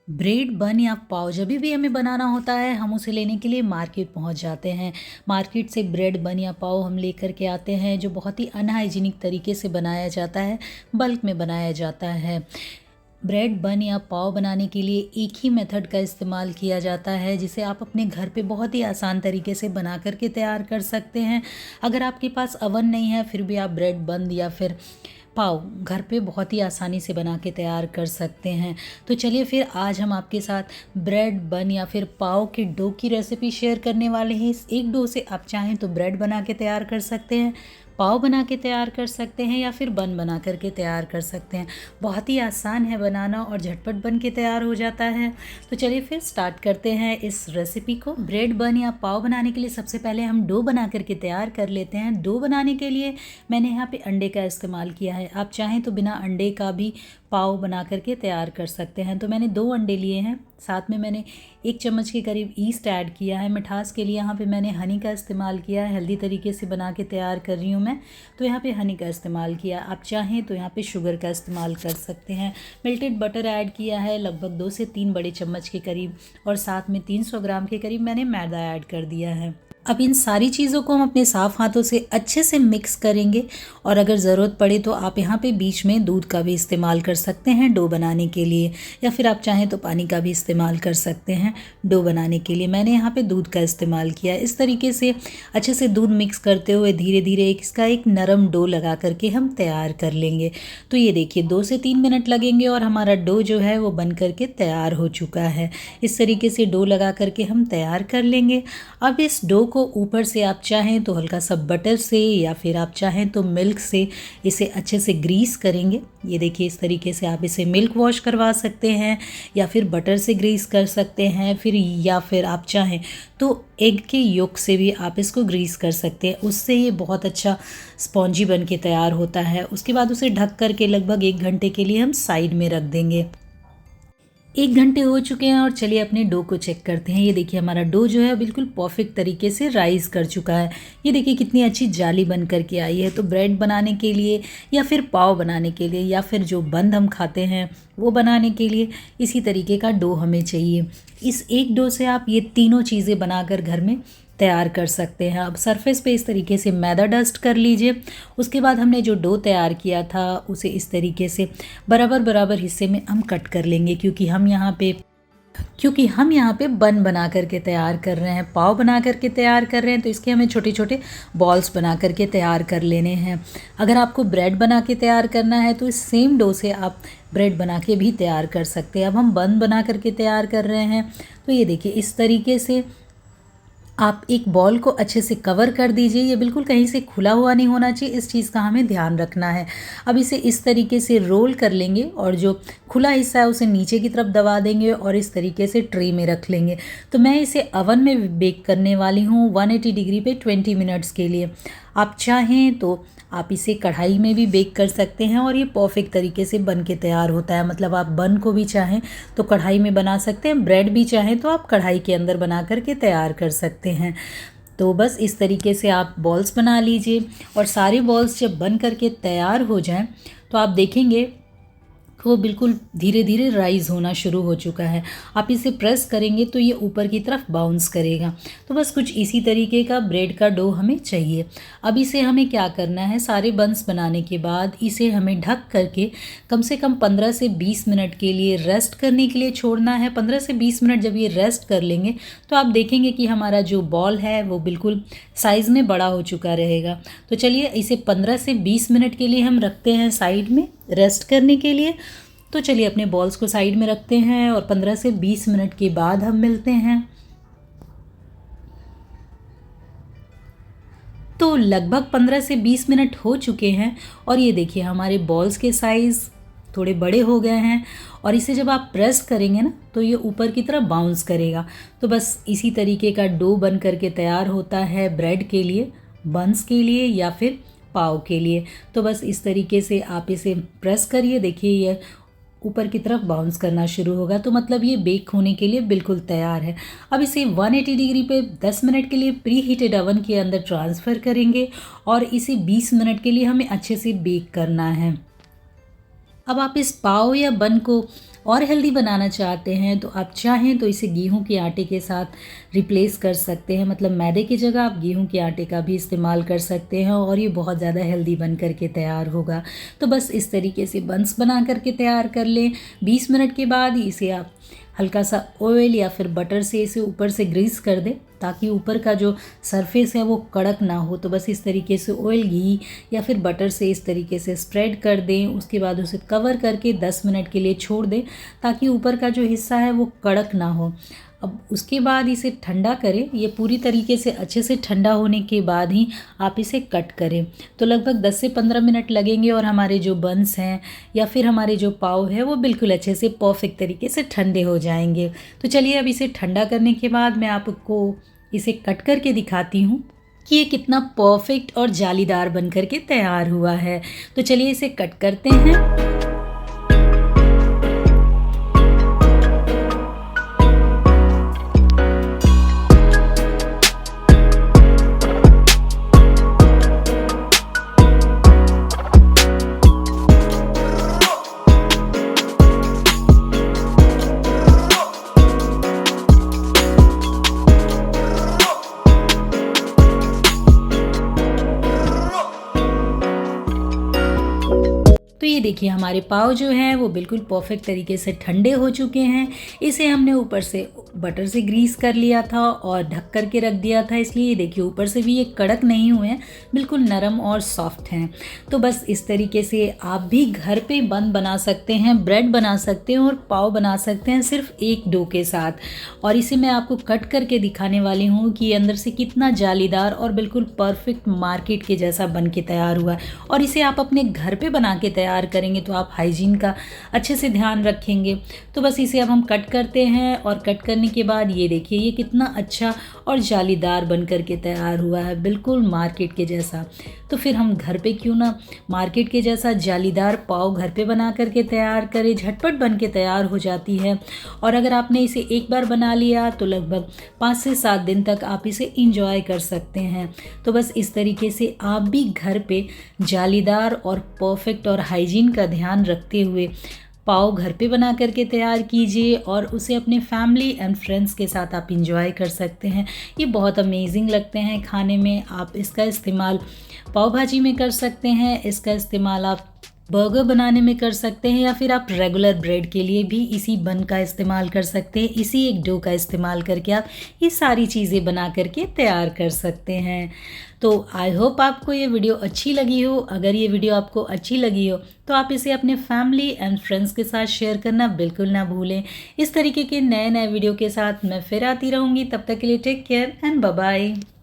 Bread बन या पाव जब भी हमें बनाना होता है हम उसे लेने के लिए मार्केट पहुंच जाते हैं। मार्केट से ब्रेड बन या पाव हम लेकर के आते हैं जो बहुत ही अनहाइजीनिक तरीके से बनाया जाता है, बल्क में बनाया जाता है। ब्रेड बन या पाव बनाने के लिए एक ही मेथड का इस्तेमाल किया जाता है जिसे आप अपने घर पे बहुत ही आसान तरीके से बना करके तैयार कर सकते हैं। अगर आपके पास अवन नहीं है फिर भी आप ब्रेड बन या फिर पाव घर पे बहुत ही आसानी से बना के तैयार कर सकते हैं। तो चलिए फिर आज हम आपके साथ ब्रेड बन या फिर पाव के डो की रेसिपी शेयर करने वाले हैं। इस एक डो से आप चाहें तो ब्रेड बना के तैयार कर सकते हैं, पाव बना के तैयार कर सकते हैं या फिर बन बना करके तैयार कर सकते हैं। बहुत ही आसान है बनाना और झटपट बन के तैयार हो जाता है। तो चलिए फिर स्टार्ट करते हैं इस रेसिपी को। ब्रेड बन या पाव बनाने के लिए सबसे पहले हम डो बना करके तैयार कर लेते हैं। डो बनाने के लिए मैंने यहाँ पे अंडे का इस्तेमाल किया है। आप चाहें तो बिना अंडे का भी पाव बना करके तैयार कर सकते हैं। तो मैंने 2 अंडे लिए हैं, साथ में मैंने 1 चम्मच के करीब ईस्ट ऐड किया है। मिठास के लिए यहाँ पे मैंने हनी का इस्तेमाल किया है। हेल्दी तरीके से बना के तैयार कर रही हूँ मैं, तो यहाँ पे हनी का इस्तेमाल किया। आप चाहें तो यहाँ पे शुगर का इस्तेमाल कर सकते हैं। मेल्टेड बटर ऐड किया है लगभग 2 से 3 बड़े चम्मच के करीब, और साथ में 300 ग्राम के करीब मैंने मैदा ऐड कर दिया है। अब इन सारी चीज़ों को हम अपने साफ़ हाथों से अच्छे से मिक्स करेंगे, और अगर ज़रूरत पड़े तो आप यहाँ पे बीच में दूध का भी इस्तेमाल कर सकते हैं डो बनाने के लिए, या फिर आप चाहें तो पानी का भी इस्तेमाल कर सकते हैं डो बनाने के लिए। मैंने यहाँ पे दूध का इस्तेमाल किया। इस तरीके से अच्छे से दूध मिक्स करते हुए धीरे धीरे इसका एक नरम डो लगा करके हम तैयार कर लेंगे। तो ये देखिए 2 से 3 मिनट लगेंगे और हमारा डो जो है वो बन करके तैयार हो चुका है। इस तरीके से डो लगा करके हम तैयार कर लेंगे। अब इस डो को ऊपर से आप चाहें तो हल्का सा बटर से या फिर आप चाहें तो मिल्क से इसे अच्छे से ग्रीस करेंगे। ये देखिए इस तरीके से आप इसे मिल्क वॉश करवा सकते हैं या फिर बटर से ग्रीस कर सकते हैं, या फिर आप चाहें तो एग के योक से भी आप इसको ग्रीस कर सकते हैं। उससे ये बहुत अच्छा स्पॉन्जी बन के तैयार होता है। उसके बाद उसे ढक करके लगभग 1 घंटे के लिए हम साइड में रख देंगे। 1 घंटे हो चुके हैं और चलिए अपने डो को चेक करते हैं। ये देखिए हमारा डो जो है बिल्कुल परफेक्ट तरीके से राइज कर चुका है। ये देखिए कितनी अच्छी जाली बन करके आई है। तो ब्रेड बनाने के लिए या फिर पाव बनाने के लिए या फिर जो बंद हम खाते हैं वो बनाने के लिए इसी तरीके का डो हमें चाहिए। इस एक डो से आप ये तीनों चीज़ें बनाकर घर में तैयार कर सकते हैं। अब सरफेस पे इस तरीके से मैदा डस्ट कर लीजिए। उसके बाद हमने जो डो तैयार किया था उसे इस तरीके से बराबर बराबर हिस्से में हम कट कर लेंगे, क्योंकि हम यहाँ पे बन बना करके तैयार कर रहे हैं, पाव बना करके तैयार कर रहे हैं। तो इसके हमें छोटे छोटे बॉल्स बना करके तैयार कर लेने हैं। अगर आपको ब्रेड बना के तैयार करना है तो इस सेम डो से आप ब्रेड बना के भी तैयार कर सकते हैं। अब हम बन बना करके तैयार कर रहे हैं। तो ये देखिए इस तरीके से आप एक बॉल को अच्छे से कवर कर दीजिए। ये बिल्कुल कहीं से खुला हुआ नहीं होना चाहिए, इस चीज़ का हमें ध्यान रखना है। अब इसे इस तरीके से रोल कर लेंगे और जो खुला हिस्सा है उसे नीचे की तरफ दबा देंगे और इस तरीके से ट्रे में रख लेंगे। तो मैं इसे अवन में बेक करने वाली हूँ 180 डिग्री पे 20 मिनट्स के लिए। आप चाहें तो आप इसे कढ़ाई में भी बेक कर सकते हैं और ये परफेक्ट तरीके से बन के तैयार होता है। मतलब आप बन को भी चाहें तो कढ़ाई में बना सकते हैं, ब्रेड भी चाहें तो आप कढ़ाई के अंदर बना करके तैयार कर सकते हैं। तो बस इस तरीके से आप बॉल्स बना लीजिए, और सारे बॉल्स जब बन करके तैयार हो जाएं तो आप देखेंगे वो बिल्कुल धीरे धीरे राइज होना शुरू हो चुका है। आप इसे प्रेस करेंगे तो ये ऊपर की तरफ बाउंस करेगा। तो बस कुछ इसी तरीके का ब्रेड का डो हमें चाहिए। अब इसे हमें क्या करना है, सारे बंस बनाने के बाद इसे हमें ढक करके कम से कम 15 से 20 मिनट के लिए रेस्ट करने के लिए छोड़ना है। 15 से 20 मिनट जब ये रेस्ट कर लेंगे तो आप देखेंगे कि हमारा जो बॉल है वो बिल्कुल साइज़ में बड़ा हो चुका रहेगा। तो चलिए इसे 15 से 20 मिनट के लिए हम रखते हैं साइड में रेस्ट करने के लिए। तो चलिए अपने बॉल्स को साइड में रखते हैं और 15 से 20 मिनट के बाद हम मिलते हैं। तो लगभग 15 से 20 मिनट हो चुके हैं और ये देखिए हमारे बॉल्स के साइज़ थोड़े बड़े हो गए हैं, और इसे जब आप प्रेस करेंगे ना तो ये ऊपर की तरफ बाउंस करेगा। तो बस इसी तरीके का डो बन करके तैयार होता है ब्रेड के लिए, बंस के लिए या फिर पाव के लिए। तो बस इस तरीके से आप इसे प्रेस करिए, देखिए ये ऊपर की तरफ बाउंस करना शुरू होगा। तो मतलब ये बेक होने के लिए बिल्कुल तैयार है। अब इसे 180 डिग्री पे 10 मिनट के लिए प्री हीटेड ओवन के अंदर ट्रांसफ़र करेंगे और इसे 20 मिनट के लिए हमें अच्छे से बेक करना है। अब आप इस पाव या बन को और हेल्दी बनाना चाहते हैं तो आप चाहें तो इसे गेहूं के आटे के साथ रिप्लेस कर सकते हैं, मतलब मैदे की जगह आप गेहूं के आटे का भी इस्तेमाल कर सकते हैं और ये बहुत ज़्यादा हेल्दी बन करके तैयार होगा। तो बस इस तरीके से बंस बना करके तैयार कर लें। 20 मिनट के बाद इसे आप हल्का सा ऑयल या फिर बटर से इसे ऊपर से ग्रीस कर दें ताकि ऊपर का जो सरफेस है वो कड़क ना हो। तो बस इस तरीके से ऑयल, घी या फिर बटर से इस तरीके से स्प्रेड कर दें। उसके बाद उसे कवर करके 10 मिनट के लिए छोड़ दें ताकि ऊपर का जो हिस्सा है वो कड़क ना हो। अब उसके बाद इसे ठंडा करें। ये पूरी तरीके से अच्छे से ठंडा होने के बाद ही आप इसे कट करें। तो लगभग 10 से 15 मिनट लगेंगे और हमारे जो बंस हैं या फिर हमारे जो पाव है वो बिल्कुल अच्छे से परफेक्ट तरीके से ठंडे हो जाएंगे। तो चलिए अब इसे ठंडा करने के बाद मैं आपको इसे कट करके दिखाती हूँ कि ये कितना परफेक्ट और जालीदार बन करके तैयार हुआ है। तो चलिए इसे कट करते हैं। तो ये देखिए हमारे पाव जो हैं वो बिल्कुल परफेक्ट तरीके से ठंडे हो चुके हैं। इसे हमने ऊपर से बटर से ग्रीस कर लिया था और ढक कर के रख दिया था, इसलिए ये देखिए ऊपर से भी ये कड़क नहीं हुए हैं, बिल्कुल नरम और सॉफ्ट हैं। तो बस इस तरीके से आप भी घर पे बन बना सकते हैं, ब्रेड बना सकते हैं और पाव बना सकते हैं सिर्फ एक डो के साथ। और इसे मैं आपको कट करके दिखाने वाली हूँ कि अंदर से कितना जालीदार और बिल्कुल परफेक्ट मार्केट के जैसा बन के तैयार हुआ है। और इसे आप अपने घर पे बना के तैयार करेंगे तो आप हाइजीन का अच्छे से ध्यान रखेंगे। तो बस इसे अब हम कट करते हैं और कट करने के बाद ये देखिए ये कितना अच्छा और जालीदार बन करके तैयार हुआ है, बिल्कुल मार्केट के जैसा। तो फिर हम घर पे क्यों ना मार्केट के जैसा जालीदार पाव घर पे बना करके तैयार करें, झटपट बन के तैयार हो जाती है। और अगर आपने इसे एक बार बना लिया तो लगभग 5 से 7 दिन तक आप इसे इंजॉय कर सकते हैं। तो बस इस तरीके से आप भी घर पे जालीदार और परफेक्ट और हाइजीन का ध्यान रखते हुए पाव घर पे बना करके तैयार कीजिए और उसे अपने फैमिली एंड फ्रेंड्स के साथ आप इंजॉय कर सकते हैं। ये बहुत अमेजिंग लगते हैं खाने में। आप इसका इस्तेमाल पाव भाजी में कर सकते हैं, इसका इस्तेमाल आप बर्गर बनाने में कर सकते हैं या फिर आप रेगुलर ब्रेड के लिए भी इसी बन का इस्तेमाल कर सकते हैं। इसी एक डो का इस्तेमाल करके आप ये सारी चीज़ें बना करके तैयार कर सकते हैं। तो आई होप आपको ये वीडियो अच्छी लगी हो। अगर ये वीडियो आपको अच्छी लगी हो तो आप इसे अपने फैमिली एंड फ्रेंड्स के साथ शेयर करना बिल्कुल ना भूलें। इस तरीके के नए नए वीडियो के साथ मैं फिर आती रहूँगी। तब तक के लिए take care and bye bye.